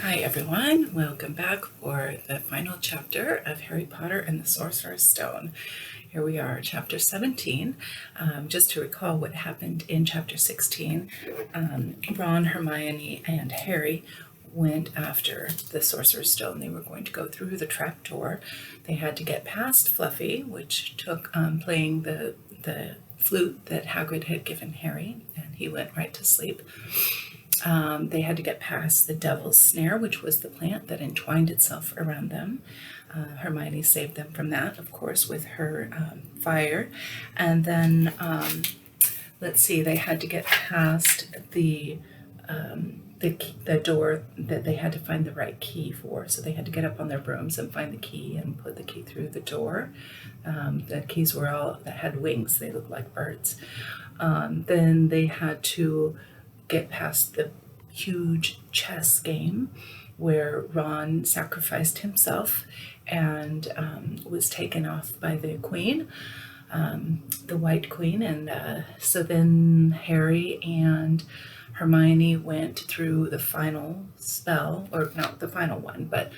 Hi everyone, welcome back for the final chapter of Harry Potter and the Sorcerer's Stone. Here we are, chapter 17. Just to recall what happened in chapter 16, Ron, Hermione, and Harry went after the Sorcerer's Stone. They were going to go through the trapdoor. They had to get past Fluffy, which took playing the flute that Hagrid had given Harry, and he went right to sleep. They had to get past the Devil's Snare, which was the plant that entwined itself around them. Hermione saved them from that, of course, with her fire. And then, let's see, they had to get past the door that they had to find the right key for. So they had to get up on their brooms and find the key and put the key through the door. The keys were all that had wings. They looked like birds. Then they had to get past the huge chess game where Ron sacrificed himself and was taken off by the queen, the White Queen. And so then Harry and Hermione went through the final spell, or not the final one, but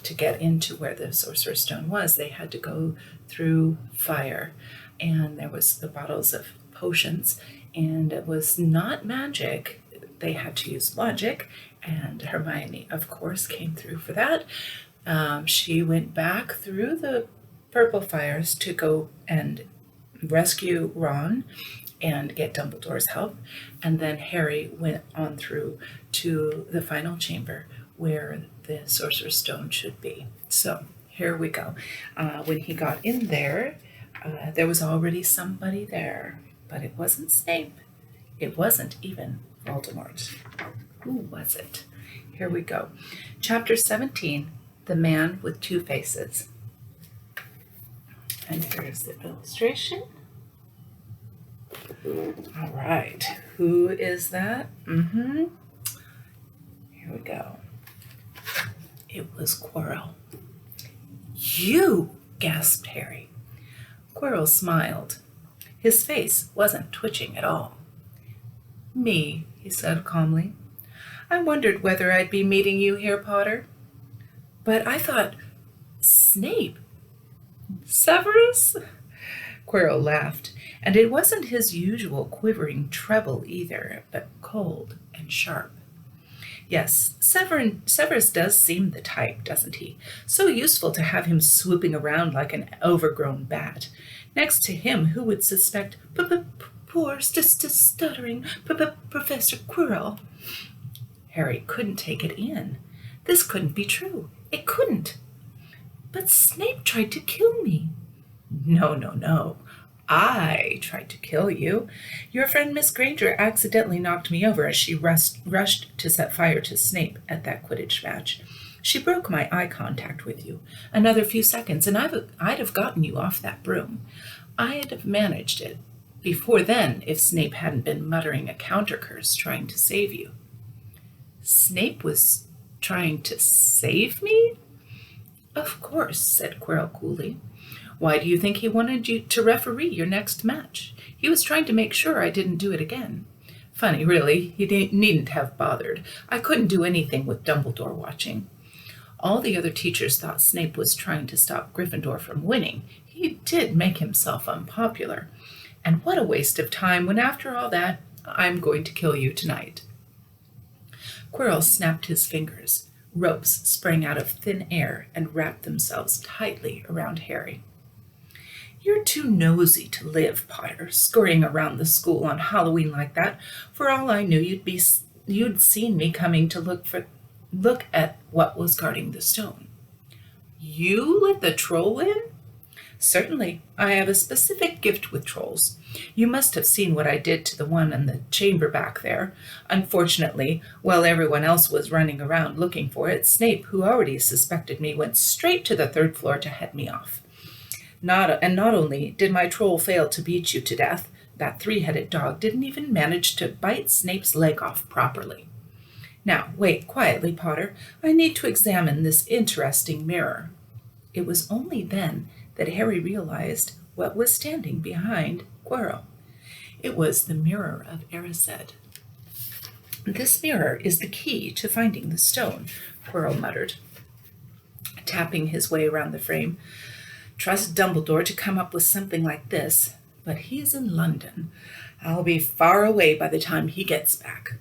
to get into where the Sorcerer's Stone was, they had to go through fire. And there was the bottles of potions, and it was not magic. They had to use logic, and Hermione, of course, came through for that. She went back through the purple fires to go and rescue Ron and get Dumbledore's help, and then Harry went on through to the final chamber where the Sorcerer's Stone should be. So here we go. When he got in there, there was already somebody there. But it wasn't Snape. It wasn't even Voldemort. Who was it? Here we go. Chapter 17, The Man with Two Faces. And here's the illustration. All right. Who is that? Here we go. It was Quirrell. You, gasped Harry. Quirrell smiled. His face wasn't twitching at all. Me, he said calmly. I wondered whether I'd be meeting you here, Potter. But I thought, Snape? Severus? Quirrell laughed, and it wasn't his usual quivering treble either, but cold and sharp. Yes, Severus does seem the type, doesn't he? So useful to have him swooping around like an overgrown bat. Next to him, who would suspect poor stuttering Professor Quirrell? Harry couldn't take it in. This couldn't be true. It couldn't. But Snape tried to kill me. No. I tried to kill you. Your friend Miss Granger accidentally knocked me over as she rushed to set fire to Snape at that Quidditch match. She broke my eye contact with you. Another few seconds, and I'd have gotten you off that broom. I'd have managed it before then if Snape hadn't been muttering a counter curse trying to save you. Snape was trying to save me? Of course, said Quirrell coolly. Why do you think he wanted you to referee your next match? He was trying to make sure I didn't do it again. Funny, really. He needn't have bothered. I couldn't do anything with Dumbledore watching. All the other teachers thought Snape was trying to stop Gryffindor from winning. He did make himself unpopular. And what a waste of time when, after all that, I'm going to kill you tonight. Quirrell snapped his fingers. Ropes sprang out of thin air and wrapped themselves tightly around Harry. You're too nosy to live, Potter, scurrying around the school on Halloween like that. For all I knew, you'd seen me coming to look at what was guarding the stone. You let the troll in? Certainly. I have a specific gift with trolls. You must have seen what I did to the one in the chamber back there. Unfortunately, while everyone else was running around looking for it, Snape, who already suspected me, went straight to the third floor to head me off. Not only did my troll fail to beat you to death, that three-headed dog didn't even manage to bite Snape's leg off properly. Now, wait quietly, Potter. I need to examine this interesting mirror. It was only then that Harry realized what was standing behind Quirrell. It was the mirror of Erised. This mirror is the key to finding the stone, Quirrell muttered, tapping his way around the frame. Trust Dumbledore to come up with something like this, but he's in London. I'll be far away by the time he gets back.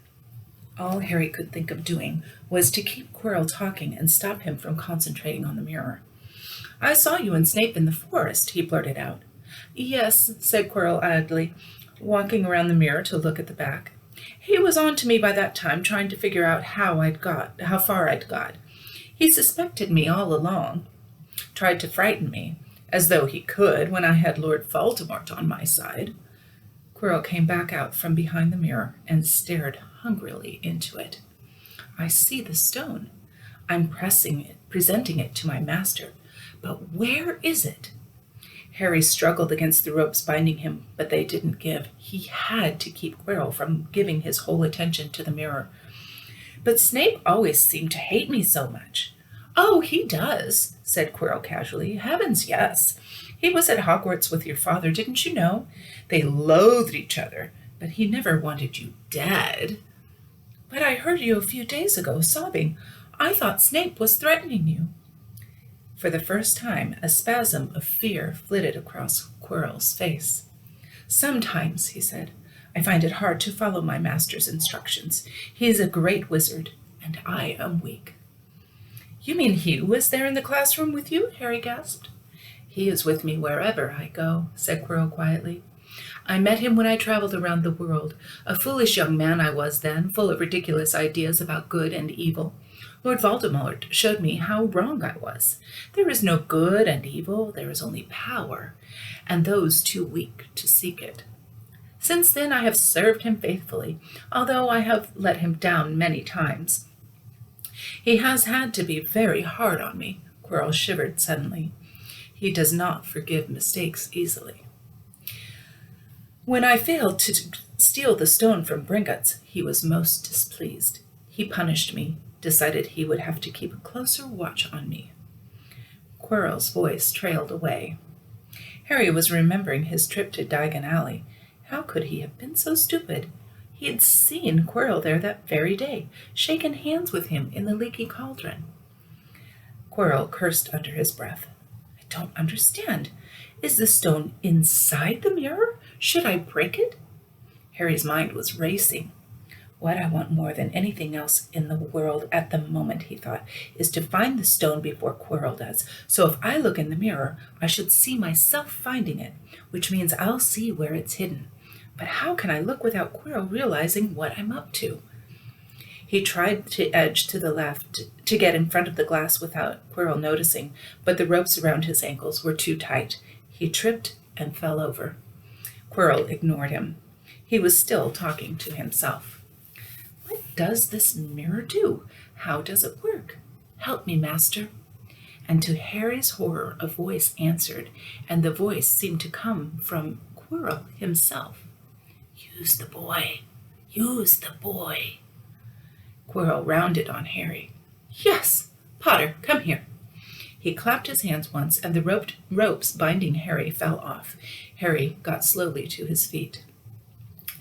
All Harry could think of doing was to keep Quirrell talking and stop him from concentrating on the mirror. I saw you and Snape in the forest, he blurted out. Yes, said Quirrell idly, walking around the mirror to look at the back. He was on to me by that time, trying to figure out how far I'd got. He suspected me all along, tried to frighten me, as though he could when I had Lord Voldemorte on my side. Quirrell came back out from behind the mirror and stared hungrily into it. I see the stone. I'm presenting it to my master. But where is it? Harry struggled against the ropes binding him, but they didn't give. He had to keep Quirrell from giving his whole attention to the mirror. But Snape always seemed to hate me so much. Oh, he does, said Quirrell casually. Heavens, yes. He was at Hogwarts with your father, didn't you know? They loathed each other, but he never wanted you dead. But I heard you a few days ago sobbing. I thought Snape was threatening you. For the first time, a spasm of fear flitted across Quirrell's face. Sometimes, he said, I find it hard to follow my master's instructions. He is a great wizard, and I am weak. You mean Hugh was there in the classroom with you? Harry gasped. He is with me wherever I go, said Quirrell quietly. I met him when I traveled around the world. A foolish young man I was then, full of ridiculous ideas about good and evil. Lord Voldemort showed me how wrong I was. There is no good and evil, there is only power, and those too weak to seek it. Since then I have served him faithfully, although I have let him down many times. He has had to be very hard on me. Quirrell shivered suddenly. He does not forgive mistakes easily. When I failed to steal the stone from Gringotts, he was most displeased. He punished me, decided he would have to keep a closer watch on me. Quirrell's voice trailed away. Harry was remembering his trip to Diagon Alley. How could he have been so stupid? He had seen Quirrell there that very day, shaken hands with him in the leaky cauldron. Quirrell cursed under his breath. I don't understand. Is the stone inside the mirror? Should I break it? Harry's mind was racing. What I want more than anything else in the world at the moment, he thought, is to find the stone before Quirrell does. So if I look in the mirror, I should see myself finding it, which means I'll see where it's hidden. But how can I look without Quirrell realizing what I'm up to? He tried to edge to the left to get in front of the glass without Quirrell noticing, but the ropes around his ankles were too tight. He tripped and fell over. Quirrell ignored him. He was still talking to himself. What does this mirror do? How does it work? Help me, master. And to Harry's horror, a voice answered, and the voice seemed to come from Quirrell himself. Use the boy. Use the boy. Quirrell rounded on Harry. Yes, Potter, come here. He clapped his hands once, and the ropes binding Harry fell off. Harry got slowly to his feet.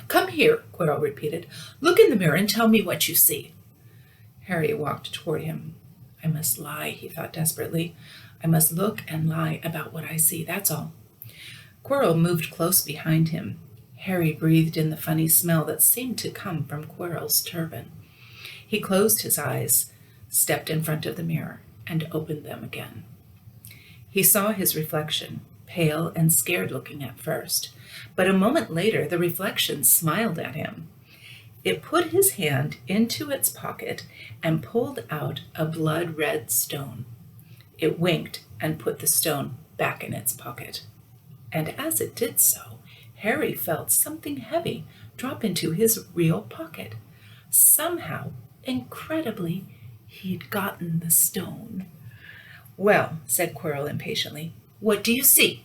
Come here, Quirrell repeated. Look in the mirror and tell me what you see. Harry walked toward him. I must lie, he thought desperately. I must look and lie about what I see, that's all. Quirrell moved close behind him. Harry breathed in the funny smell that seemed to come from Quirrell's turban. He closed his eyes, stepped in front of the mirror, and opened them again. He saw his reflection, pale and scared-looking at first, but a moment later the reflection smiled at him. It put his hand into its pocket and pulled out a blood-red stone. It winked and put the stone back in its pocket. And as it did so, Harry felt something heavy drop into his real pocket. Somehow, incredibly, he'd gotten the stone. Well, said Quirrell impatiently, what do you see?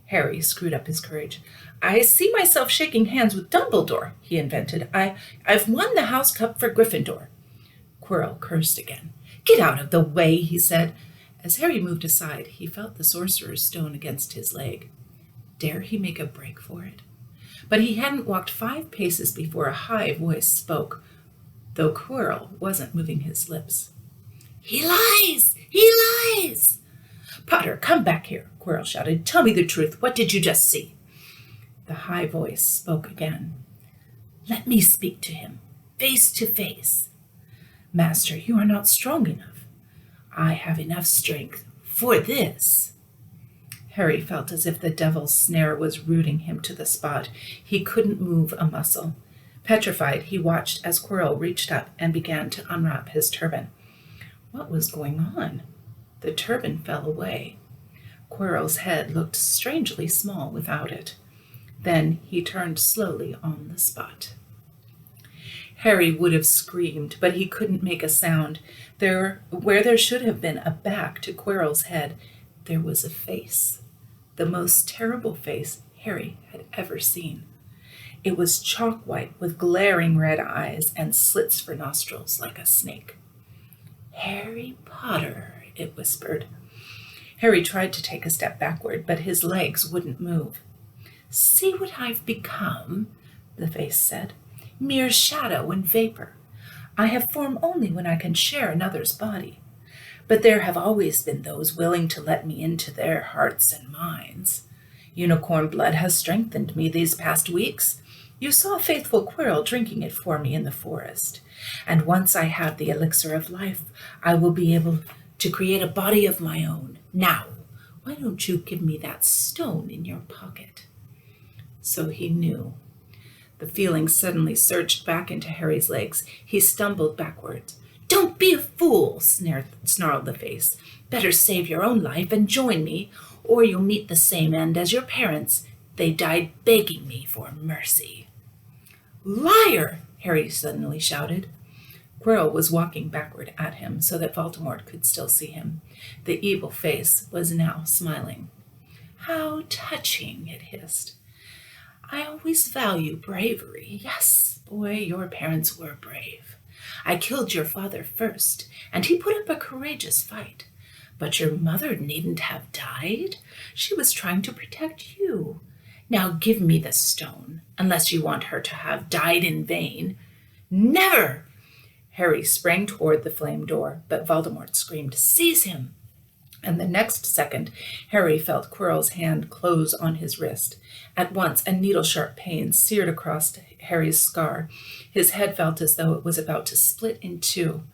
Harry screwed up his courage. I see myself shaking hands with Dumbledore, he invented. I've won the House Cup for Gryffindor. Quirrell cursed again. Get out of the way, he said. As Harry moved aside, he felt the Sorcerer's Stone against his leg. Dare he make a break for it? But he hadn't walked 5 paces before a high voice spoke. though Quirrell wasn't moving his lips. "He lies! He lies!" "Potter, come back here," Quirrell shouted. "Tell me the truth. What did you just see?" The high voice spoke again. "Let me speak to him, face to face." "Master, you are not strong enough." "I have enough strength for this." Harry felt as if the devil's snare was rooting him to the spot. He couldn't move a muscle. Petrified, he watched as Quirrell reached up and began to unwrap his turban. What was going on? The turban fell away. Quirrell's head looked strangely small without it. Then he turned slowly on the spot. Harry would have screamed, but he couldn't make a sound. Where there should have been a back to Quirrell's head, there was a face. The most terrible face Harry had ever seen. It was chalk white with glaring red eyes and slits for nostrils like a snake. "Harry Potter," it whispered. Harry tried to take a step backward, but his legs wouldn't move. "See what I've become," the face said. "Mere shadow and vapor. I have form only when I can share another's body. But there have always been those willing to let me into their hearts and minds. Unicorn blood has strengthened me these past weeks. You saw faithful Quirrell drinking it for me in the forest. And once I have the elixir of life, I will be able to create a body of my own. Now, why don't you give me that stone in your pocket?" So he knew. The feeling suddenly surged back into Harry's legs. He stumbled backwards. "Don't be a fool," snarled the face. "Better save your own life and join me, or you'll meet the same end as your parents. They died begging me for mercy." "Liar!" Harry suddenly shouted. Quirrell was walking backward at him so that Voldemort could still see him. The evil face was now smiling. "How touching," it hissed. "I always value bravery. Yes, boy, your parents were brave. I killed your father first, and he put up a courageous fight. But your mother needn't have died. She was trying to protect you. Now give me the stone, unless you want her to have died in vain." "Never!" Harry sprang toward the flame door, but Voldemort screamed, "Seize him!" And the next second, Harry felt Quirrell's hand close on his wrist. At once, a needle-sharp pain seared across Harry's scar. His head felt as though it was about to split in two.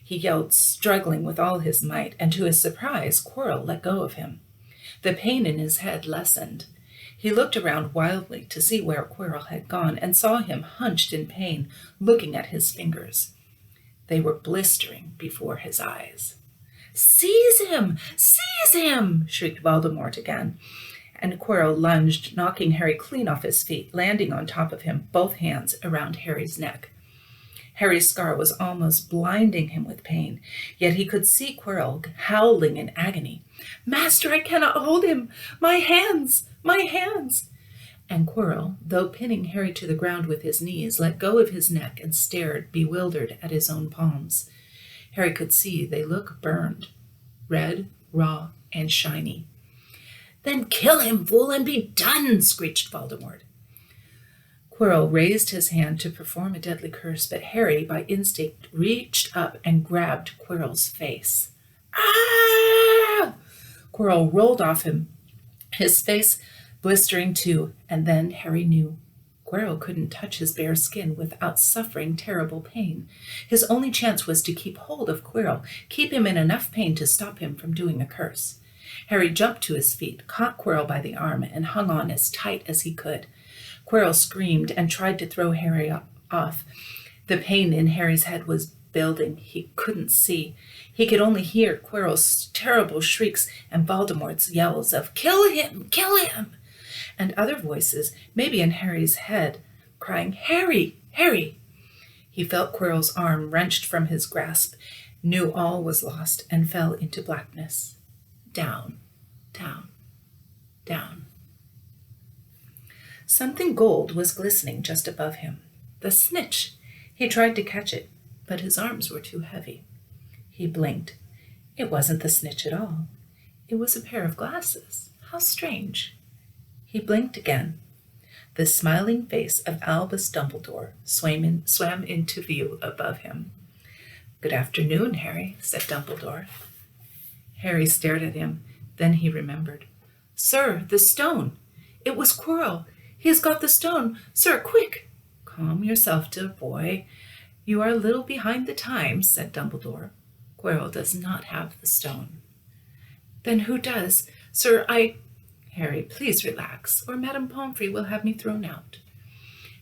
He yelled, struggling with all his might, and to his surprise, Quirrell let go of him. The pain in his head lessened. He looked around wildly to see where Quirrell had gone, and saw him hunched in pain, looking at his fingers. They were blistering before his eyes. "Seize him! Seize him!" shrieked Voldemort again. And Quirrell lunged, knocking Harry clean off his feet, landing on top of him, both hands around Harry's neck. Harry's scar was almost blinding him with pain, yet he could see Quirrell howling in agony. "Master, I cannot hold him! My hands! My hands!" And Quirrell, though pinning Harry to the ground with his knees, let go of his neck and stared, bewildered, at his own palms. Harry could see they looked burned, red, raw, and shiny. "Then kill him, fool, and be done!" screeched Voldemort. Quirrell raised his hand to perform a deadly curse, but Harry, by instinct, reached up and grabbed Quirrell's face. "Ah!" Quirrell rolled off him, his face blistering too, and then Harry knew. Quirrell couldn't touch his bare skin without suffering terrible pain. His only chance was to keep hold of Quirrell, keep him in enough pain to stop him from doing a curse. Harry jumped to his feet, caught Quirrell by the arm, and hung on as tight as he could. Quirrell screamed and tried to throw Harry off. The pain in Harry's head was building. He couldn't see. He could only hear Quirrell's terrible shrieks and Voldemort's yells of, "Kill him! Kill him!" and other voices, maybe in Harry's head, crying, "Harry! Harry!" He felt Quirrell's arm wrenched from his grasp, knew all was lost, and fell into blackness. Down, down, down. Something gold was glistening just above him. The snitch! He tried to catch it, but his arms were too heavy. He blinked. It wasn't the snitch at all. It was a pair of glasses. How strange. He blinked again. The smiling face of Albus Dumbledore swam into view above him. "Good afternoon, Harry," said Dumbledore. Harry stared at him. Then he remembered. "Sir, the stone! It was Quirrell! He has got the stone! Sir, quick!" "Calm yourself, dear boy. You are a little behind the times," said Dumbledore. "Quirrell does not have the stone." "Then who does? Sir, Harry, please relax, or Madame Pomfrey will have me thrown out."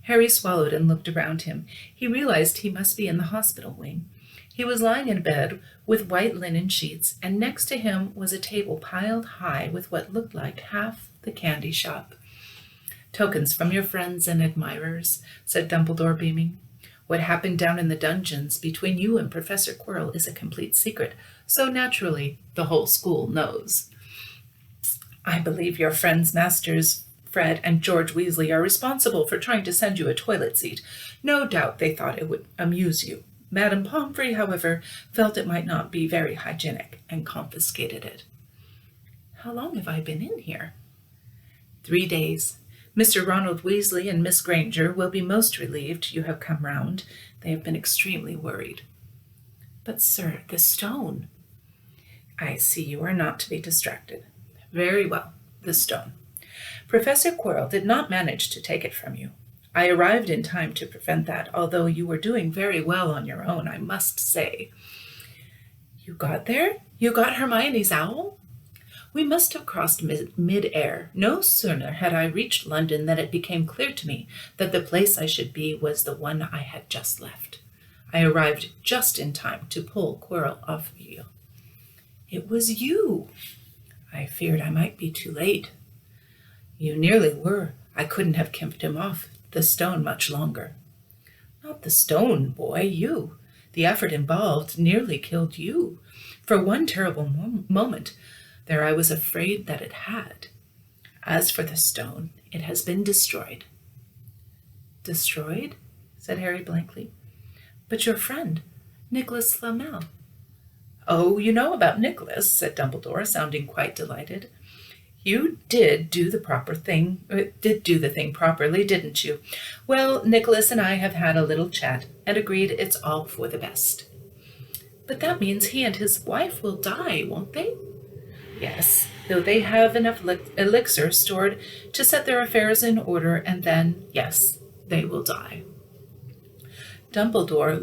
Harry swallowed and looked around him. He realized he must be in the hospital wing. He was lying in bed with white linen sheets, and next to him was a table piled high with what looked like half the candy shop. "Tokens from your friends and admirers," said Dumbledore, beaming. "What happened down in the dungeons between you and Professor Quirrell is a complete secret, so naturally the whole school knows. I believe your friends, Masters Fred and George Weasley, are responsible for trying to send you a toilet seat. No doubt they thought it would amuse you. Madame Pomfrey, however, felt it might not be very hygienic and confiscated it." "How long have I been in here?" 3 days. Mr. Ronald Weasley and Miss Granger will be most relieved you have come round. They have been extremely worried." "But, sir, the stone—" "I see you are not to be distracted. Very well, the stone. Professor Quirrell did not manage to take it from you. I arrived in time to prevent that, although you were doing very well on your own, I must say." "You got there? You got Hermione's owl?" "We must have crossed mid-air. No sooner had I reached London than it became clear to me that the place I should be was the one I had just left. I arrived just in time to pull Quirrell off you." "It was you!" "I feared I might be too late." "You nearly were. I couldn't have kept him off the stone much longer." "Not the stone, boy, you. The effort involved nearly killed you. For one terrible moment there I was afraid that it had. As for the stone, it has been destroyed." "Destroyed?" said Harry blankly. "But your friend, Nicholas Flamel—" "Oh, you know about Nicholas," said Dumbledore, sounding quite delighted. "You did do the thing properly, didn't you? Well, Nicholas and I have had a little chat and agreed it's all for the best." "But that means he and his wife will die, won't they?" "Yes, though they have enough elixir stored to set their affairs in order, and then, yes, they will die." Dumbledore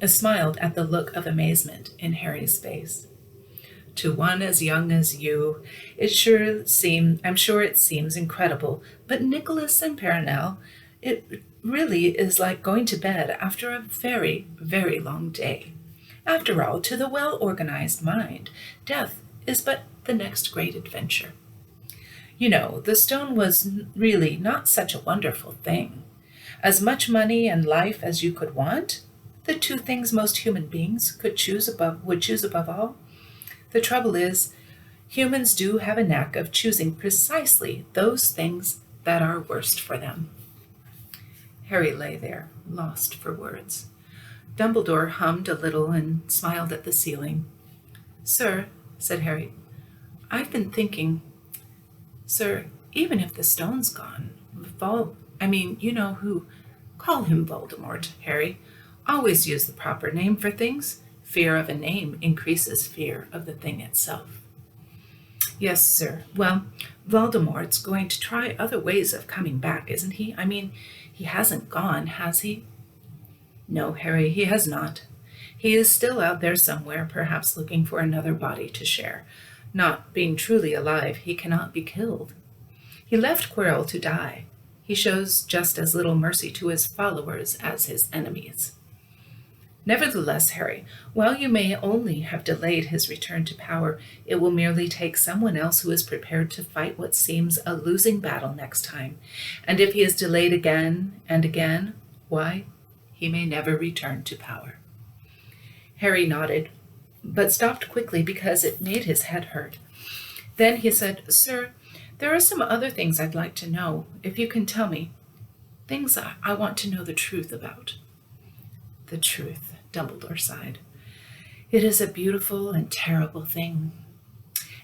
smiled at the look of amazement in Harry's face. "To one as young as you, I'm sure it seems incredible, but Nicholas and Perenelle, it really is like going to bed after a very, very long day. After all, to the well-organized mind, death is but the next great adventure. You know, the stone was really not such a wonderful thing. As much money and life as you could want, the 2 things most human beings would choose above all. The trouble is, humans do have a knack of choosing precisely those things that are worst for them." Harry lay there, lost for words. Dumbledore hummed a little and smiled at the ceiling. "Sir," said Harry, "I've been thinking, sir, even if the stone's gone, you know who. Call him Voldemort, Harry. Always use the proper name for things. Fear of a name increases fear of the thing itself." "Yes, sir. Well, Voldemort's going to try other ways of coming back, isn't he? He hasn't gone, has he?" "No, Harry, he has not. He is still out there somewhere, perhaps looking for another body to share. Not being truly alive, he cannot be killed. He left Quirrell to die. He shows just as little mercy to his followers as his enemies." "Nevertheless, Harry, while you may only have delayed his return to power, it will merely take someone else who is prepared to fight what seems a losing battle next time. And if he is delayed again and again, why, he may never return to power." Harry nodded, but stopped quickly because it made his head hurt. Then he said, "Sir, there are some other things I'd like to know, if you can tell me. Things I want to know the truth about." "The truth," Dumbledore sighed. "It is a beautiful and terrible thing,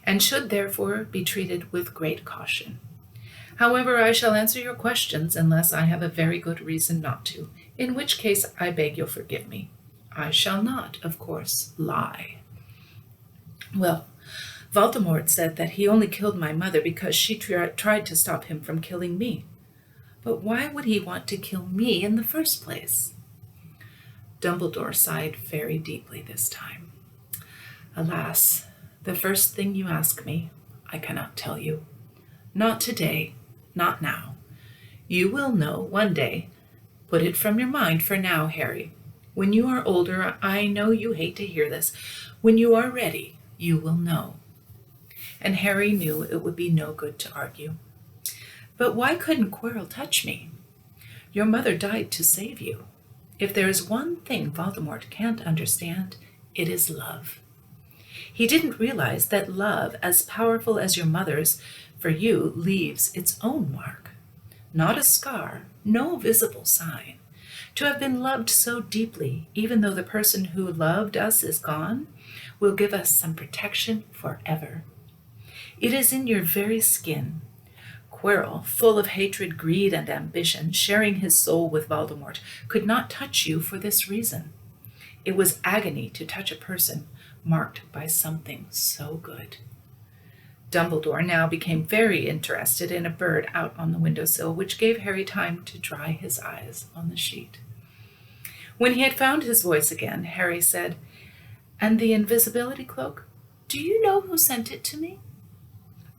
and should therefore be treated with great caution. However, I shall answer your questions unless I have a very good reason not to, in which case I beg you'll forgive me. I shall not, of course, lie. Well, Voldemort said that he only killed my mother because she tried to stop him from killing me. But why would he want to kill me in the first place? Dumbledore sighed very deeply this time. Alas, the first thing you ask me, I cannot tell you. Not today, not now. You will know one day. Put it from your mind for now, Harry. When you are older, I know you hate to hear this. When you are ready, you will know. And Harry knew it would be no good to argue. But why couldn't Quirrell touch me? Your mother died to save you. If there is one thing Voldemort can't understand, it is love. He didn't realize that love, as powerful as your mother's, for you leaves its own mark. Not a scar, no visible sign. To have been loved so deeply, even though the person who loved us is gone, will give us some protection forever. It is in your very skin. Quirrell, full of hatred, greed, and ambition, sharing his soul with Voldemort, could not touch you for this reason. It was agony to touch a person marked by something so good. Dumbledore now became very interested in a bird out on the windowsill, which gave Harry time to dry his eyes on the sheet. When he had found his voice again, Harry said, "And the invisibility cloak? Do you know who sent it to me?"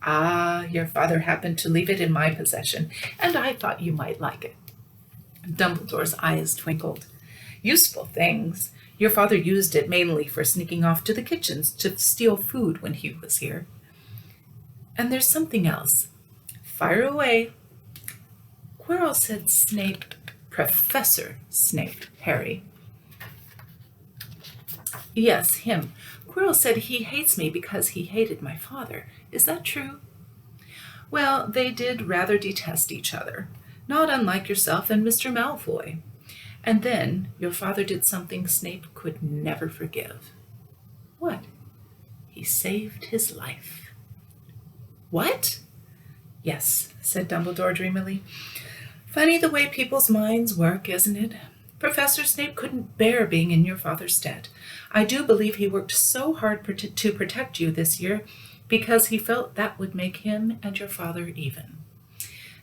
"Ah, your father happened to leave it in my possession, and I thought you might like it." Dumbledore's eyes twinkled. "Useful things. Your father used it mainly for sneaking off to the kitchens to steal food when he was here. And there's something else. Fire away." Quirrell said Snape, Professor Snape, Harry. "Yes, him. Quirrell said he hates me because he hated my father. Is that true?" "Well, they did rather detest each other, not unlike yourself and Mr. Malfoy. And then your father did something Snape could never forgive." "What?" "He saved his life." "What?" "Yes," said Dumbledore dreamily. "Funny the way people's minds work, isn't it? Professor Snape couldn't bear being in your father's debt. I do believe he worked so hard to protect you this year because he felt that would make him and your father even.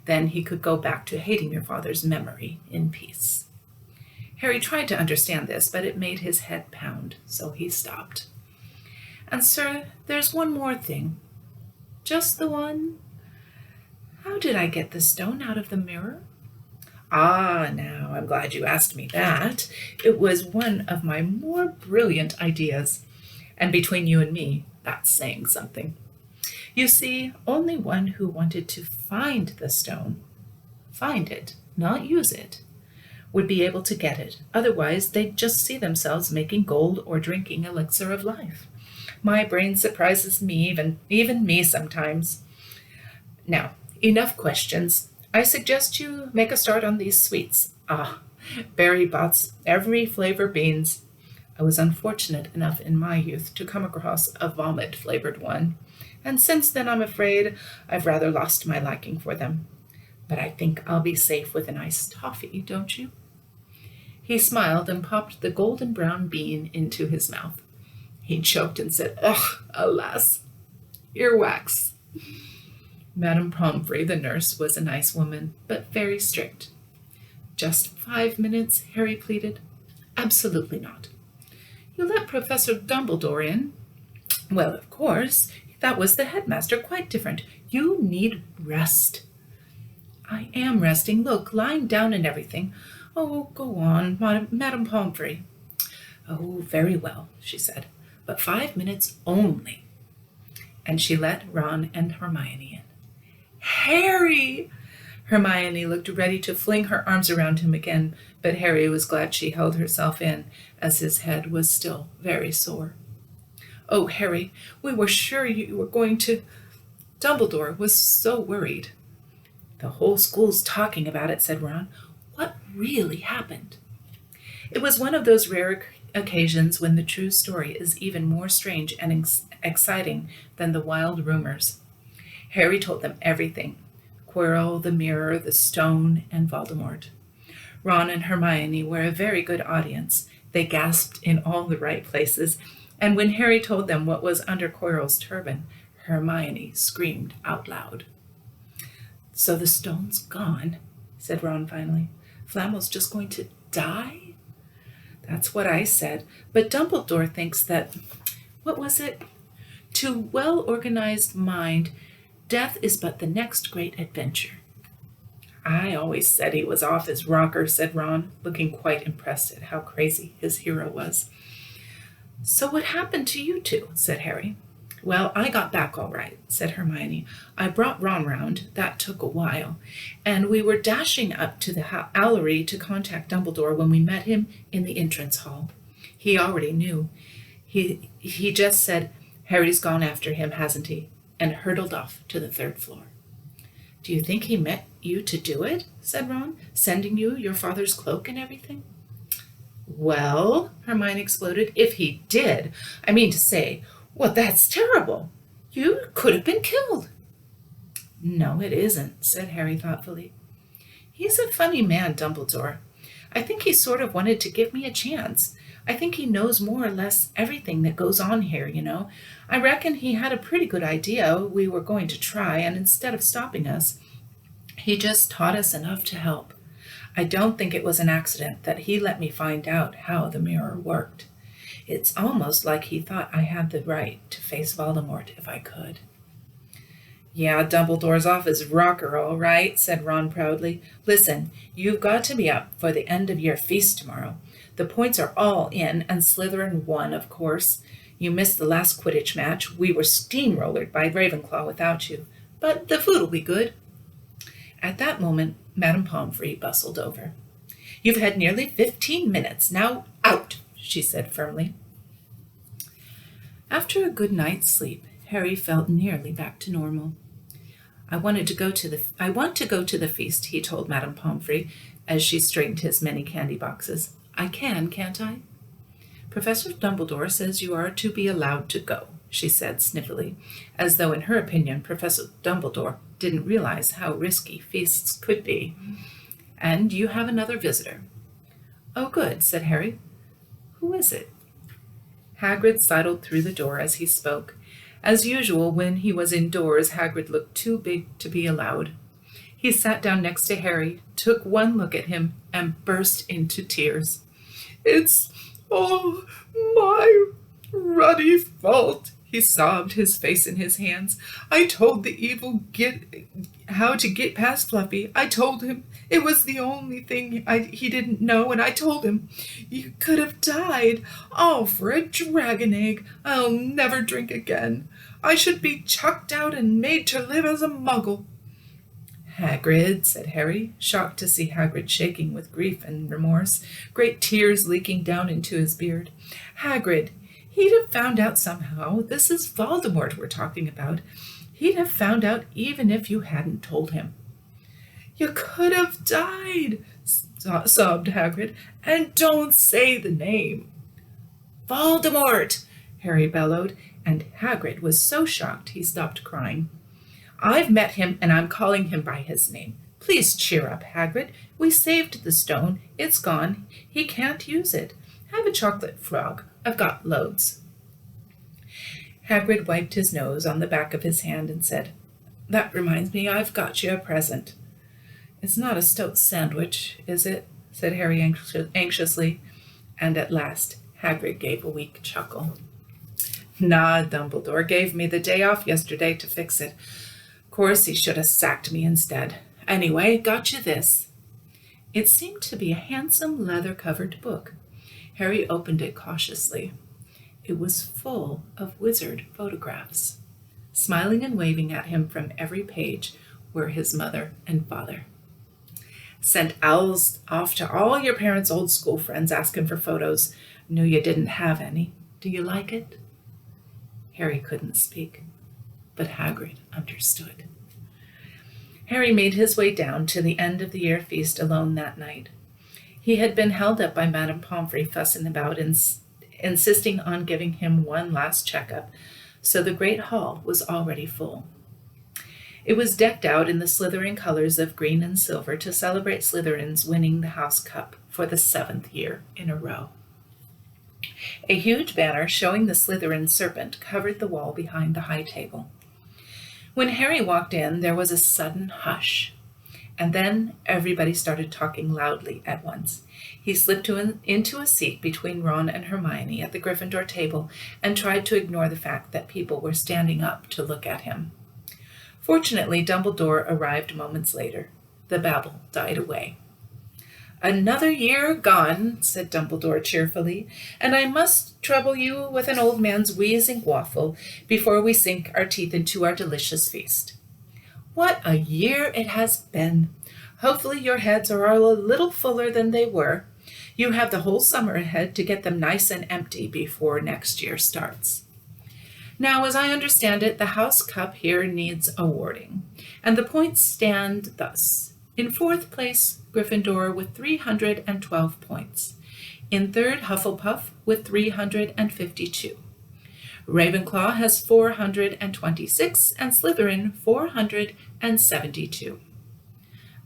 Then he could go back to hating your father's memory in peace." Harry tried to understand this, but it made his head pound, so he stopped. "And, sir, there's one more thing." "Just the one?" "How did I get the stone out of the mirror?" "Ah, now, I'm glad you asked me that. It was one of my more brilliant ideas. And between you and me, that's saying something. You see, only one who wanted to find the stone, find it, not use it, would be able to get it. Otherwise, they'd just see themselves making gold or drinking elixir of life. My brain surprises me, even me sometimes. Now, enough questions. I suggest you make a start on these sweets. Berry bots, every flavor beans. I was unfortunate enough in my youth to come across a vomit-flavored one, and since then I'm afraid I've rather lost my liking for them. But I think I'll be safe with an iced toffee, don't you?" He smiled and popped the golden brown bean into his mouth. He choked and said, "Ugh, alas, earwax." Madame Pomfrey, the nurse, was a nice woman, but very strict. "Just 5 minutes," Harry pleaded. "Absolutely not." "You let Professor Dumbledore in?" "Well, of course. That was the headmaster, quite different. You need rest." "I am resting. Look, lying down and everything." "Oh, go on, Madame Pomfrey." "Oh, very well," she said, "but 5 minutes only." And she let Ron and Hermione in. "Harry!" Hermione looked ready to fling her arms around him again, but Harry was glad she held herself in, as his head was still very sore. "Oh, Harry, we were sure you were going to—" Dumbledore was so worried. "The whole school's talking about it," said Ron. "What really happened?" It was one of those rare occasions when the true story is even more strange and exciting than the wild rumors. Harry told them everything. Quirrell, the mirror, the stone, and Voldemort. Ron and Hermione were a very good audience. They gasped in all the right places, and when Harry told them what was under Quirrell's turban, Hermione screamed out loud. "So the stone's gone," said Ron finally. "Flamel's just going to die?" "That's what I said, but Dumbledore thinks that, what was it? To well-organized mind, death is but the next great adventure." "I always said he was off his rocker," said Ron, looking quite impressed at how crazy his hero was. "So what happened to you two?" said Harry. "Well, I got back all right," said Hermione. "I brought Ron round. That took a while. And we were dashing up to the Owlery to contact Dumbledore when we met him in the entrance hall. He already knew. He just said, 'Harry's gone after him, hasn't he?' and hurtled off to the 3rd floor." "Do you think he meant you to do it?" said Ron, "sending you your father's cloak and everything?" "Well," Hermione exploded, "if he did, I mean to say, well, that's terrible. You could have been killed." "No, it isn't," said Harry thoughtfully. "He's a funny man, Dumbledore. I think he sort of wanted to give me a chance. I think he knows more or less everything that goes on here, you know. I reckon he had a pretty good idea we were going to try, and instead of stopping us, he just taught us enough to help. I don't think it was an accident that he let me find out how the mirror worked. It's almost like he thought I had the right to face Voldemort if I could." "Yeah, Dumbledore's off his rocker, all right," said Ron proudly. "Listen, you've got to be up for the end-of-year feast tomorrow. The points are all in, and Slytherin won, of course. You missed the last Quidditch match. We were steamrollered by Ravenclaw without you. But the food'll be good." At that moment, Madame Pomfrey bustled over. "You've had nearly 15 minutes. Now out," she said firmly. After a good night's sleep, Harry felt nearly back to normal. I want to go to the feast," he told Madame Pomfrey as she straightened his many candy boxes. "I can, can't I?" "Professor Dumbledore says you are to be allowed to go," she said sniffily, as though in her opinion Professor Dumbledore didn't realize how risky feasts could be. "And you have another visitor." "Oh, good," said Harry. "Who is it?" Hagrid sidled through the door as he spoke. As usual, when he was indoors, Hagrid looked too big to be allowed. He sat down next to Harry, took one look at him, and burst into tears. "It's all my ruddy fault," he sobbed, his face in his hands. "I told the evil git how to get past Fluffy. I told him it was the only thing he didn't know, and I told him you could have died, all for a dragon egg. I'll never drink again. I should be chucked out and made to live as a muggle." "Hagrid," said Harry, shocked to see Hagrid shaking with grief and remorse, great tears leaking down into his beard. "Hagrid, he'd have found out somehow. This is Voldemort we're talking about. He'd have found out even if you hadn't told him." "You could have died," sobbed Hagrid, "and don't say the name." "Voldemort!" Harry bellowed, and Hagrid was so shocked he stopped crying. "I've met him, and I'm calling him by his name. Please cheer up, Hagrid. We saved the stone. It's gone. He can't use it. Have a chocolate frog. I've got loads." Hagrid wiped his nose on the back of his hand and said, "That reminds me, I've got you a present." "It's not a stoat sandwich, is it?" said Harry anxiously, and at last Hagrid gave a weak chuckle. "Nah, Dumbledore gave me the day off yesterday to fix it. Of course, he should have sacked me instead. Anyway, got you this." It seemed to be a handsome leather-covered book. Harry opened it cautiously. It was full of wizard photographs. Smiling and waving at him from every page were his mother and father. "Sent owls off to all your parents' old school friends asking for photos. Knew you didn't have any. Do you like it?" Harry couldn't speak, but Hagrid understood. Harry made his way down to the end-of-the-year feast alone that night. He had been held up by Madame Pomfrey fussing about, insisting on giving him one last checkup, so the great hall was already full. It was decked out in the Slytherin colors of green and silver to celebrate Slytherin's winning the House Cup for the 7th year in a row. A huge banner showing the Slytherin serpent covered the wall behind the high table. When Harry walked in, there was a sudden hush, and then everybody started talking loudly at once. He slipped into a seat between Ron and Hermione at the Gryffindor table and tried to ignore the fact that people were standing up to look at him. Fortunately, Dumbledore arrived moments later. The babble died away. "Another year gone," said Dumbledore cheerfully, "and I must trouble you with an old man's wheezing waffle before we sink our teeth into our delicious feast. What a year it has been! Hopefully your heads are all a little fuller than they were. You have the whole summer ahead to get them nice and empty before next year starts. Now, as I understand it, the House Cup here needs awarding, and the points stand thus. In 4th place, Gryffindor with 312 points. In 3rd, Hufflepuff with 352. Ravenclaw has 426, and Slytherin 472.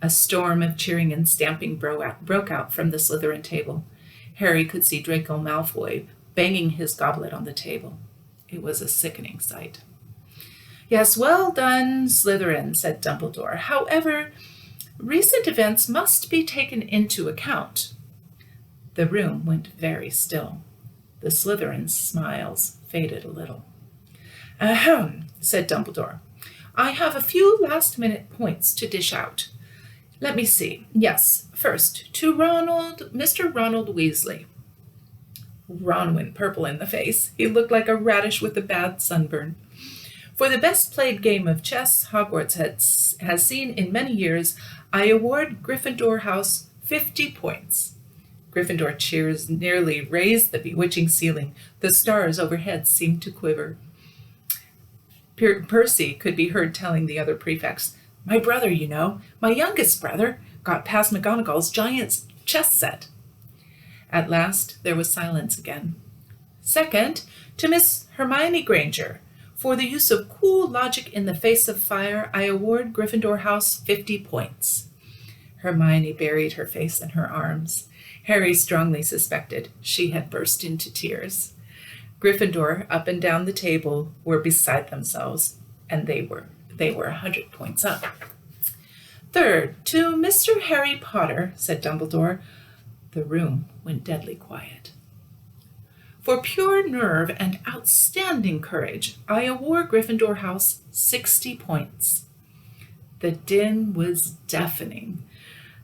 A storm of cheering and stamping broke out from the Slytherin table. Harry could see Draco Malfoy banging his goblet on the table. It was a sickening sight. "Yes, well done, Slytherin," said Dumbledore. "However, recent events must be taken into account." The room went very still. The Slytherin's smiles faded a little. "Ahem," said Dumbledore. "I have a few last-minute points to dish out. Let me see. Yes, first, to Mr. Ronald Weasley." Ron went purple in the face. He looked like a radish with a bad sunburn. "For the best played game of chess Hogwarts has seen in many years, I award Gryffindor House 50 points. Gryffindor cheers nearly raised the bewitching ceiling. The stars overhead seemed to quiver. Percy could be heard telling the other prefects, "My brother, you know, my youngest brother, got past McGonagall's giant chess set." At last there was silence again. "Second, to Miss Hermione Granger. For the use of cool logic in the face of fire, I award Gryffindor House 50 points." Hermione buried her face in her arms. Harry strongly suspected she had burst into tears. Gryffindor, up and down the table, were beside themselves, and they were 100 points up. "Third, to Mr. Harry Potter," said Dumbledore. The room went deadly quiet. "For pure nerve and outstanding courage, I award Gryffindor House 60 points." The din was deafening.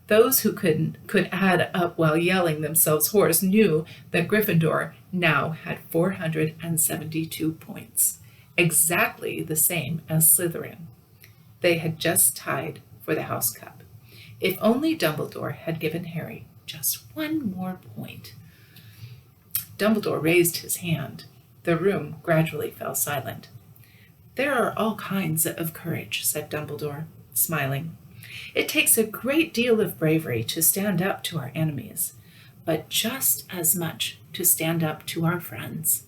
Those who could add up while yelling themselves hoarse knew that Gryffindor now had 472 points, exactly the same as Slytherin. They had just tied for the House Cup. If only Dumbledore had given Harry just one more point. Dumbledore raised his hand. The room gradually fell silent. "There are all kinds of courage," said Dumbledore, smiling. "It takes a great deal of bravery to stand up to our enemies, but just as much to stand up to our friends.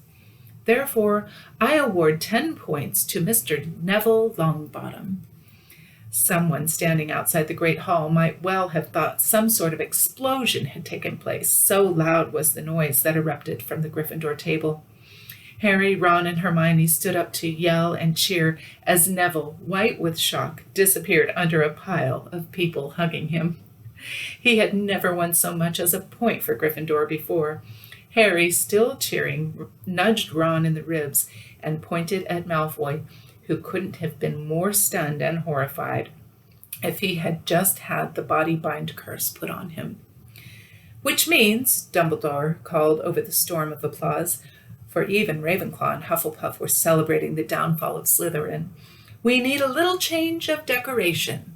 Therefore, I award 10 points to Mr. Neville Longbottom." Someone standing outside the Great Hall might well have thought some sort of explosion had taken place, so loud was the noise that erupted from the Gryffindor table. Harry, Ron, and Hermione stood up to yell and cheer as Neville, white with shock, disappeared under a pile of people hugging him. He had never won so much as a point for Gryffindor before. Harry, still cheering, nudged Ron in the ribs and pointed at Malfoy, who couldn't have been more stunned and horrified if he had just had the body-bind curse put on him. "Which means," Dumbledore called over the storm of applause, for even Ravenclaw and Hufflepuff were celebrating the downfall of Slytherin, "we need a little change of decoration."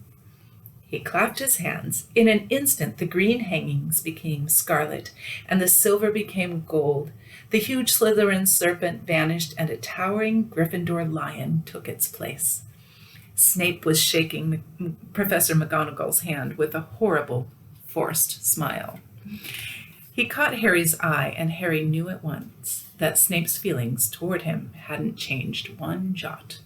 He clapped his hands. In an instant, the green hangings became scarlet, and the silver became gold. The huge Slytherin serpent vanished, and a towering Gryffindor lion took its place. Snape was shaking Professor McGonagall's hand with a horrible, forced smile. He caught Harry's eye, and Harry knew at once that Snape's feelings toward him hadn't changed one jot.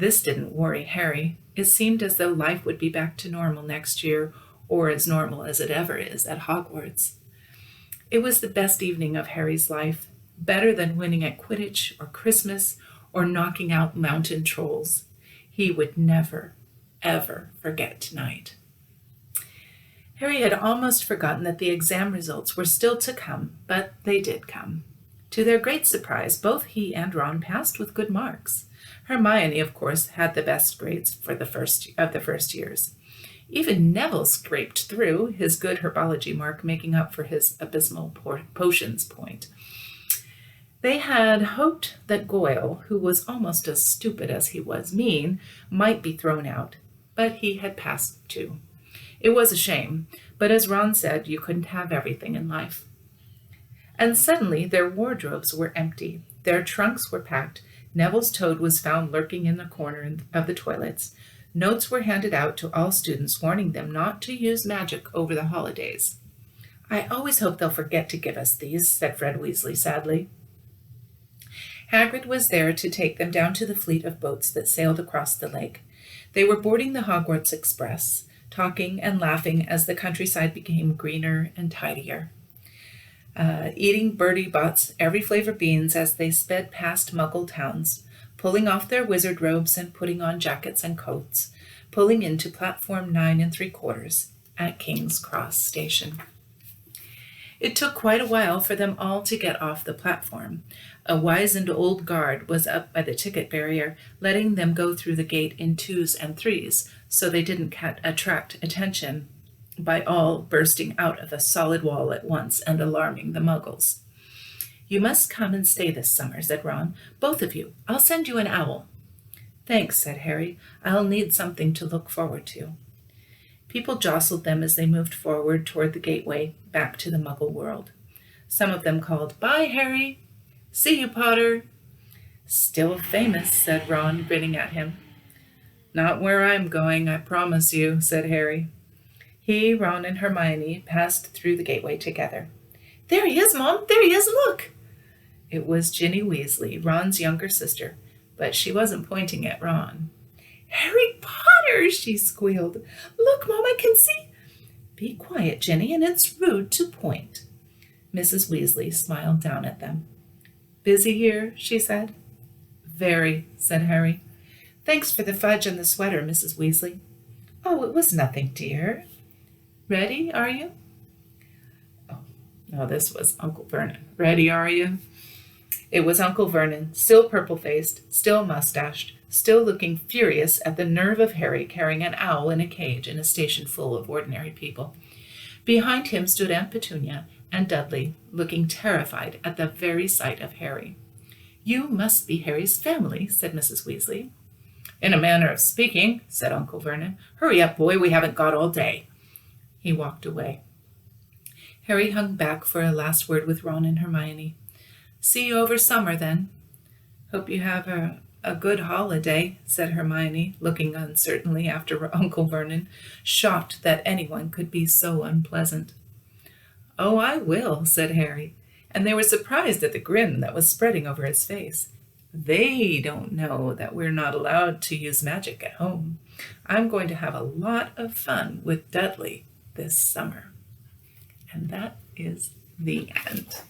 This didn't worry Harry. It seemed as though life would be back to normal next year, or as normal as it ever is at Hogwarts. It was the best evening of Harry's life, better than winning at Quidditch or Christmas or knocking out mountain trolls. He would never, ever forget tonight. Harry had almost forgotten that the exam results were still to come, but they did come. To their great surprise, both he and Ron passed with good marks. Hermione, of course, had the best grades for the first years. Even Neville scraped through, his good herbology mark making up for his abysmal potions point. They had hoped that Goyle, who was almost as stupid as he was mean, might be thrown out, but he had passed too. It was a shame, but as Ron said, you couldn't have everything in life. And suddenly their wardrobes were empty, their trunks were packed, Neville's toad was found lurking in the corner of the toilets. Notes were handed out to all students warning them not to use magic over the holidays. "I always hope they'll forget to give us these," said Fred Weasley sadly. Hagrid was there to take them down to the fleet of boats that sailed across the lake. They were boarding the Hogwarts Express, talking and laughing as the countryside became greener and tidier. Eating Bertie Bott's every flavor beans as they sped past Muggle towns, pulling off their wizard robes and putting on jackets and coats, pulling into platform 9 3/4 at King's Cross Station. It took quite a while for them all to get off the platform. A wizened old guard was up by the ticket barrier, letting them go through the gate in 2s and 3s, so they didn't attract attention by all bursting out of a solid wall at once and alarming the Muggles. "You must come and stay this summer," said Ron. "Both of you. I'll send you an owl." "Thanks," said Harry. "I'll need something to look forward to." People jostled them as they moved forward toward the gateway back to the Muggle world. Some of them called, "Bye, Harry." "See you, Potter." "Still famous," said Ron, grinning at him. "Not where I'm going, I promise you," said Harry. He, Ron, and Hermione passed through the gateway together. "There he is, Mom! There he is! Look!" It was Ginny Weasley, Ron's younger sister, but she wasn't pointing at Ron. "Harry Potter!" she squealed. "Look, Mom, I can see." "Be quiet, Ginny, and it's rude to point." Mrs. Weasley smiled down at them. "Busy here?" she said. "Very," said Harry. "Thanks for the fudge and the sweater, Mrs. Weasley." "Oh, it was nothing, dear." "Ready, are you?" Oh, this was Uncle Vernon. "Ready, are you?" It was Uncle Vernon, still purple-faced, still mustached, still looking furious at the nerve of Harry carrying an owl in a cage in a station full of ordinary people. Behind him stood Aunt Petunia and Dudley, looking terrified at the very sight of Harry. "You must be Harry's family," said Mrs. Weasley. "In a manner of speaking," said Uncle Vernon. "Hurry up, boy, we haven't got all day." He walked away. Harry hung back for a last word with Ron and Hermione. "See you over summer, then." "Hope you have a good holiday," said Hermione, looking uncertainly after Uncle Vernon, shocked that anyone could be so unpleasant. "Oh, I will," said Harry, and they were surprised at the grin that was spreading over his face. "They don't know that we're not allowed to use magic at home. I'm going to have a lot of fun with Dudley this summer." And that is the end.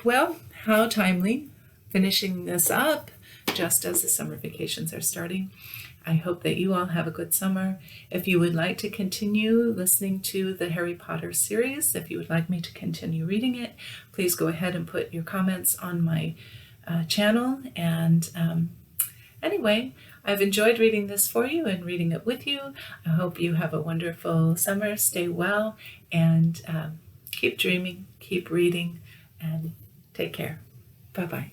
Well, how timely, finishing this up just as the summer vacations are starting. I hope that you all have a good summer. If you would like to continue listening to the Harry Potter series, if you would like me to continue reading it, please go ahead and put your comments on my channel. And anyway, I've enjoyed reading this for you and reading it with you. I hope you have a wonderful summer. Stay well and keep dreaming, keep reading, and take care. Bye-bye.